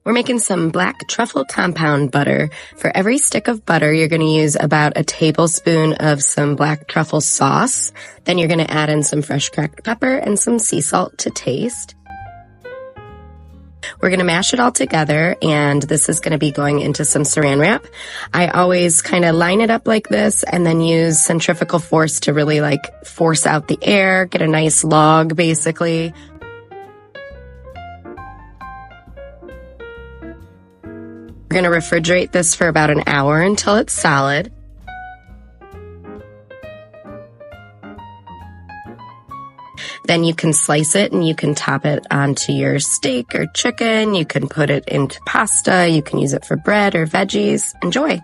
We're making some black truffle compound butter. For every stick of butter, you're going to use about a tablespoon of some black truffle sauce. Then you're going to add in some fresh cracked pepper and some sea salt to taste. We're going to mash it all together, and this is going to be going into some saran wrap. I always kind of line it up like this and then use centrifugal force to really like force out the air, get a nice log basically. We're going to refrigerate this for about an hour until it's solid. Then you can slice it and you can top it onto your steak or chicken. You can put it into pasta. You can use it for bread or veggies. Enjoy.